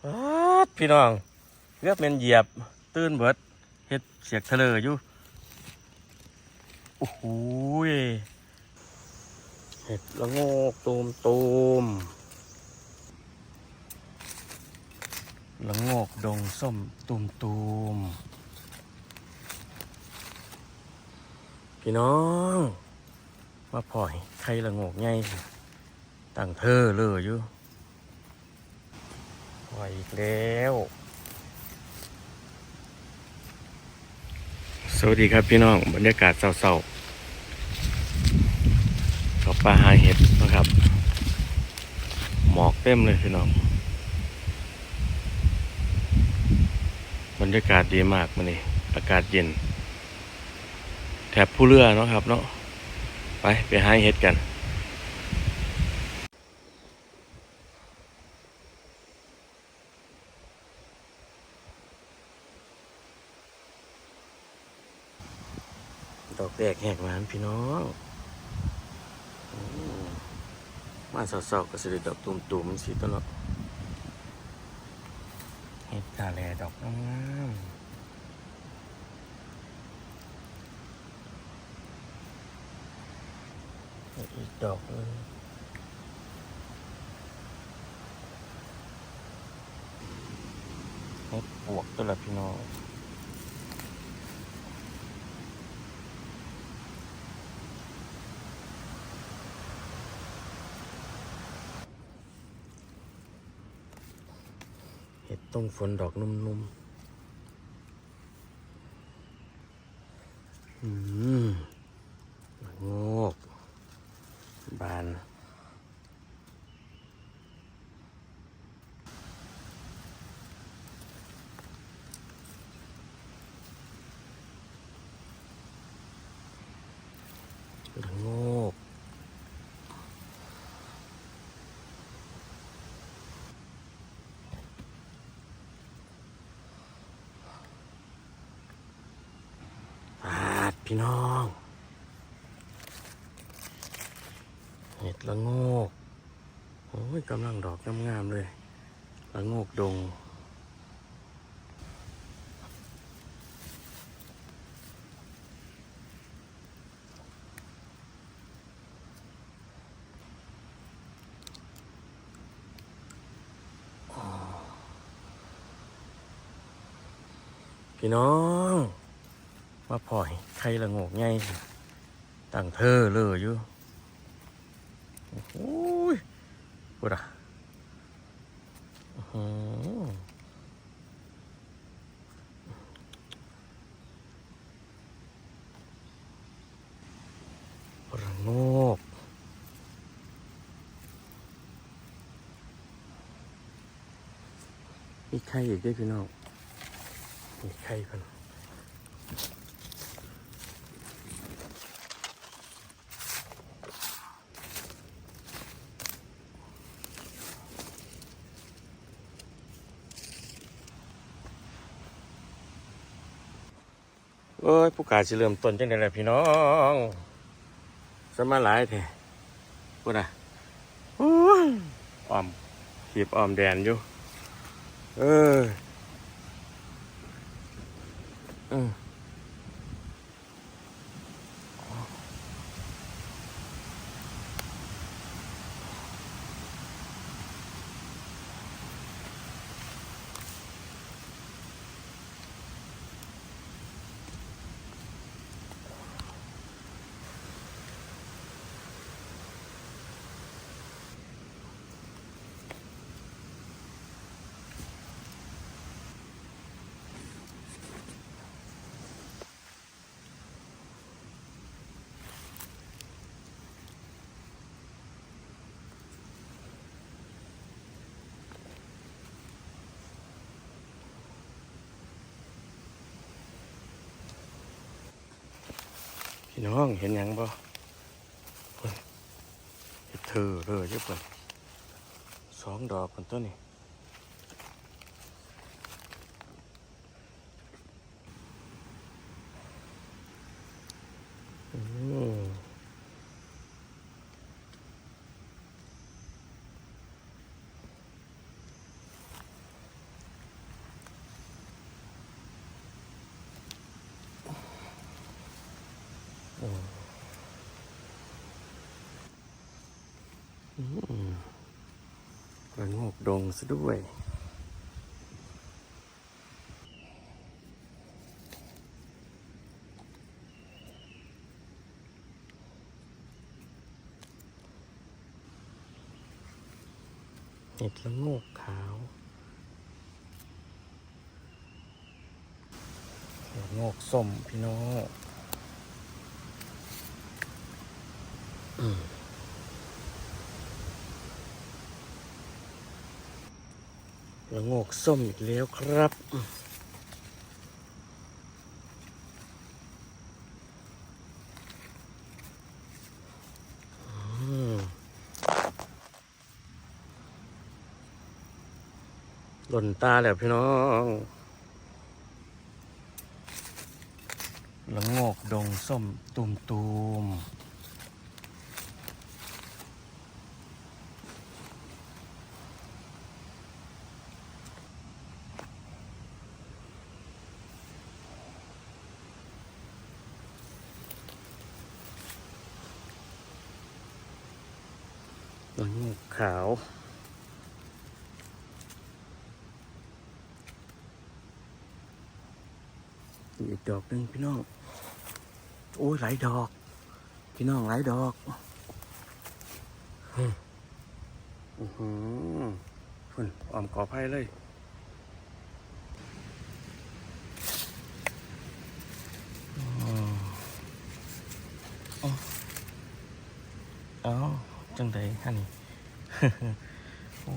พี่น้องเลือกเป็นเหยียบตื้นเบิดเฮ็ดเสียกทะเลอยู่โอ้โหเห็ดละโงกตูมละโงกดงส้มตูมพี่น้องมาปล่อยไข่ละโงกไงตั้งเธอเลยอยู่ปล่อยอีกแล้วสวัสดีครับพี่น้องบรรยากาศเศร้าๆกับป่าหาเห็ดนะครับหมอกเต็มเลยพี่น้องบรรยากาศดีมากมื้อนี้อากาศเย็นแถบผู้เรือเนาะครับเนาะไปหาเห็ดกันดอกแรกแหกหวานพี่น้องมาเศร้าๆก็สิได้ดอกตุ่มๆมันสิต้นเนาะเห็ดกาแลดอกงามอีกดอกนึงเห็ดปวกตัวละพี่น้องเห็ดต้องฝนดอกนุ่มๆงอกบานงอกพี่น้องเห็ดละโงกโอ้ยกำลังดอกงามๆเลยละโงกดงพี่น้องมาปล่อยไข่ละโงกไงตั้งเธอเลยอยู่โอ้ยพูดอ่ะระโงกมีไข่อีกด้วยพี่น้องมีไข่พันเอ้ยผู้กาสิเริ่มต้นจังได๋ล่ะพี่น้องสมาหลายแท้พูดอ่ะโอ้ยอ้อมขีบอ้อมแดนอยู่เออพี่น้องเห็นยังบ่เห็ดเธอเลยเยอะเปิ่น2 ดอกคนต้นนี่ ระโงกดงซะด้วยเห็ดละโงกขาวละโงกส้มพี่น้องละโงกส้มอีกแล้วครับหล่นตาแล้วพี่น้องละโงกดงส้มตูมละโงกขาวอีกดอกหนึ่งพี่น้องโอ้ยหลายดอกพี่น้องหลายดอกพุ่นอ้อมกอไผ่เลยเอาจังไดฮะนี่ โอ้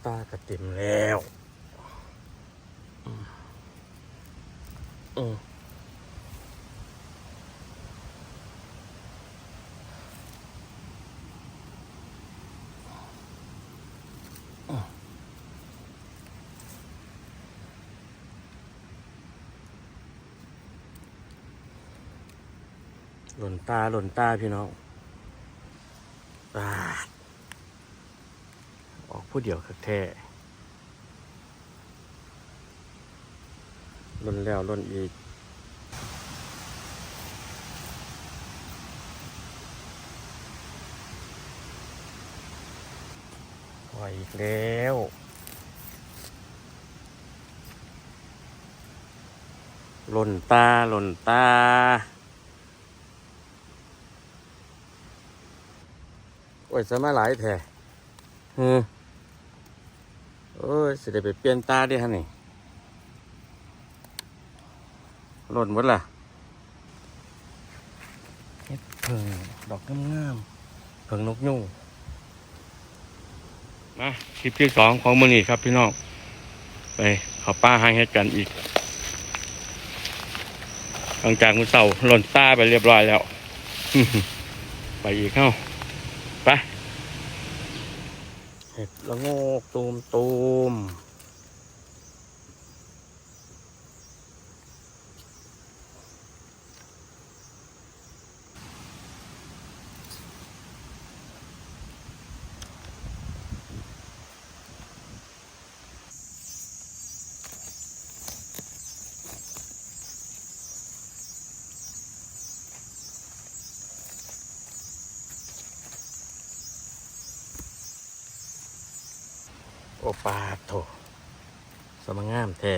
ตากระเต็มแล้วหล่นตาพี่น้องตาออกผู้เดียวคักแท้หล่นแล้วหล่นอีกปล่อยอีกแล้วหล่นตาโอ้ยจะมาหลายแท้เอ้ยสิได้ไปเปลี่ยนตาดิฮะนี่หล่นหมดล่ะเฮ็ดเพิ่งดอกงามๆเพิ่งนกยูงมาคลิปที่ 2ของมื้อนี้ครับพี่น้องไปเขาป้าหาเฮ็ดกันอีกหลังจากมื้อเช้าหล่นตาไปเรียบร้อยแล้ว ไปอีกเข้าไปเห็ดละโงกตูมโอปาโถสมังงามแท้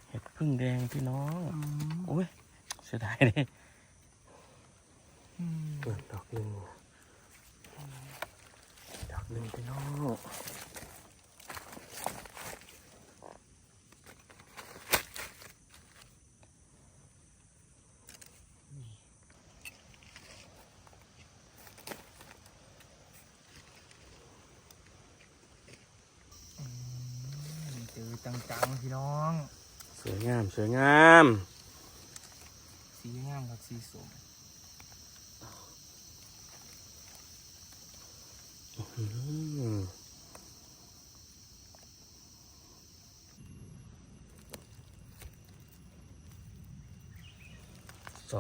เห็ดพึ่งแดงพี่น้องโอ้ยเสียดายเลยดอกหนึ่งพี่น้องเจอจังๆพี่น้อง สวยงามสีงามกับสีสม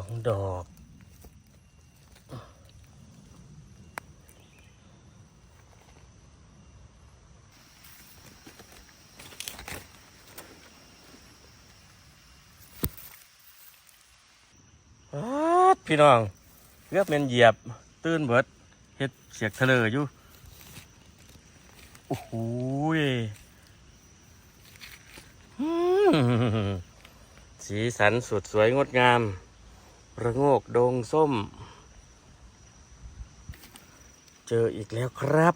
2 ดอก พี่น้องเกือบเป็นเหยียบตื้นเบิดเฮ็ดเสียกทะเลอยู่โอ้โหยสีสันสดสวยงดงามระโงกดงส้มเจออีกแล้วครับ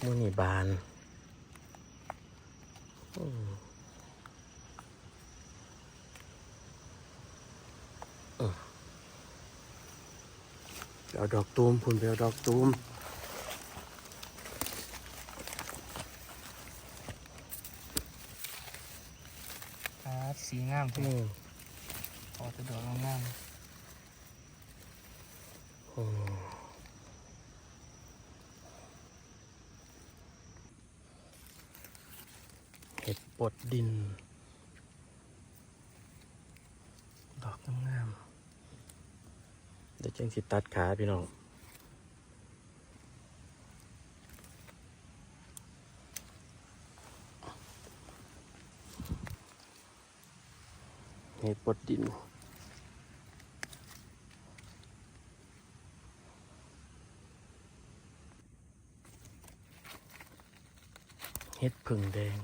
มูนี่บานเอาดอกตูมพุ่นไปเอาดอกตูมครับสีงามพี่พอจะดอกงาม เห็ดปดดินดอกงามๆเดี๋ยวจังสิตัดขาพี่น้องเห็ดปดดินเห็ดผึ่งแดง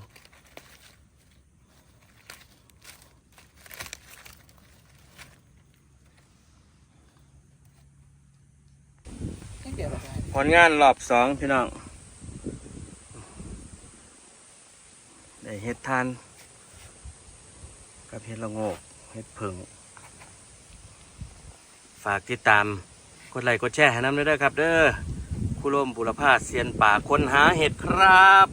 ผลงานรอบสองพี่น้องได้เห็ดทานกับเห็ดละโงกเห็ดผึ่งฝากติดตามกดไลค์กดแชร์ให้น้ำด้วยเด้อครับเด้อคุโรมบุรพาเซียนป่าค้นหาเห็ดครับ